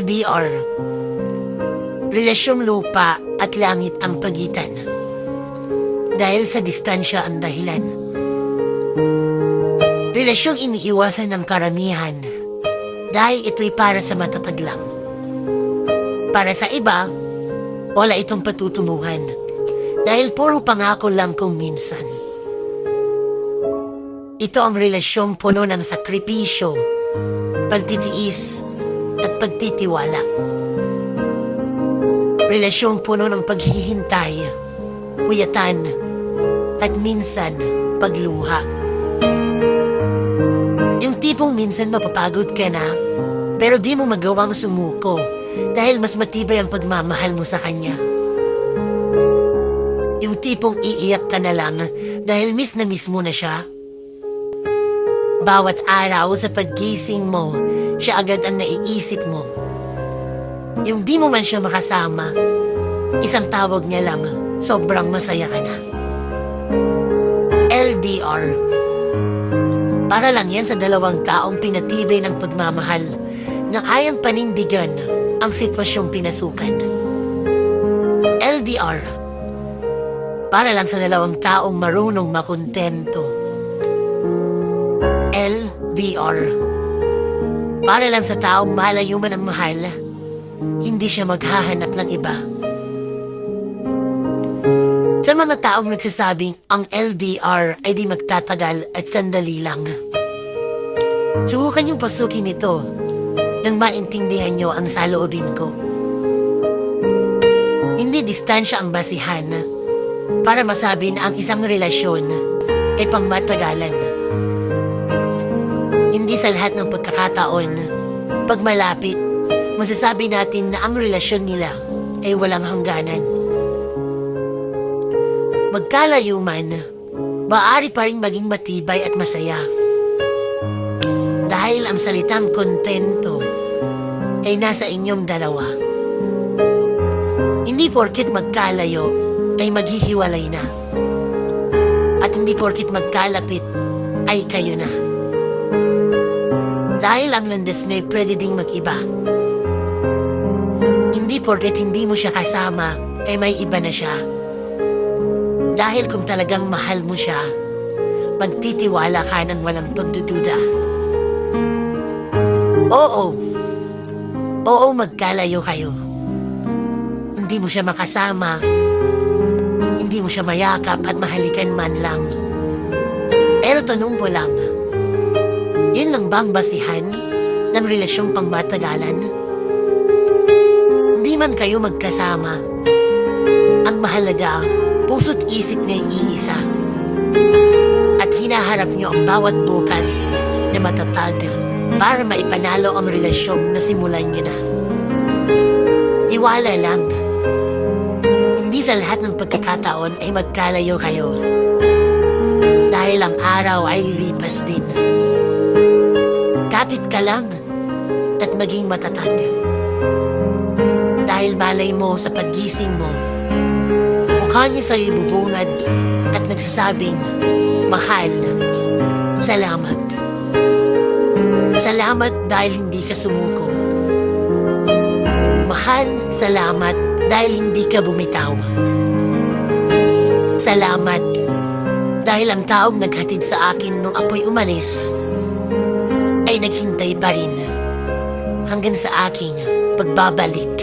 LDR. Relasyong lupa at langit ang pagitan. Dahil sa distansya ang dahilan. Relasyong iniiwasan ng karamihan dahil ito'y para sa matatag lang. Para sa iba, wala itong patutunguhan dahil puro pangako lang kung minsan. Ito ang relasyong puno ng sakripisyo, pagtitiis at pagtitiwala. Relasyong puno ng paghihintay, puyatan at minsan pagluha. Yung tipong minsan mapapagod ka na pero di mo magawang sumuko dahil mas matibay ang pagmamahal mo sa kanya. Yung tipong iiyak ka na lang dahil miss mo na siya. Bawat araw sa paggising mo, siya agad ang naiisip mo. Yung di mo man siya makasama, isang tawag niya lang, sobrang masaya ka na. LDR. Para lang yan sa dalawang taong pinatibay ng pagmamahal na kayang panindigan ang sitwasyong pinasukan. LDR. Para lang sa dalawang taong marunong makontento. LDR. Para lang sa taong malayo man ang mahal, hindi siya maghahanap ng iba. Sa mga taong nagsasabing ang LDR ay di magtatagal at sandali lang. Subukan niyong pasukin ito nang maintindihan niyo ang saloobin ko. Hindi distansya ang basihan para masabi na ang isang relasyon ay pangmatagalan. Hindi sa lahat ng pagkakataon, pag malapit, masasabi natin na ang relasyon nila ay walang hangganan. Magkalayo man, maaari pa rin maging matibay at masaya. Dahil ang salitang kontento ay nasa inyong dalawa. Hindi porket magkalayo ay maghihiwalay na. At hindi porket magkalapit ay kayo na. Dahil ang landas nyo ay pwede ding mag-iba. Hindi porket hindi mo siya kasama ay may iba na siya. Dahil kung talagang mahal mo siya, magtitiwala ka ng walang pagdududa. Oo, magkalayo kayo. Hindi mo siya makasama, hindi mo siya mayakap at mahalikan man lang. Pero tanong ko lang, yun lang bang basihan ng relasyong pangmatagalan? Hindi man kayo magkasama. Ang mahalaga, puso't isip niyo ay iisa. At hinaharap niyo ang bawat bukas na matatag para maipanalo ang relasyon na simulan niyo na. Tiwala lang. Hindi sa lahat ng pagkakataon ay magkalayo kayo. Dahil ang araw ay lilipas din. Kapit ka lang at maging matatag. Dahil malay mo sa paggising mo, mukha niya sa'yo bubungad at nagsasabing, mahal, salamat. Salamat dahil hindi ka sumuko. Mahal, salamat dahil hindi ka bumitaw. Salamat dahil ang taong naghatid sa akin nung ako'y umalis ay naghintay pa rin hanggang sa aking pagbabalik.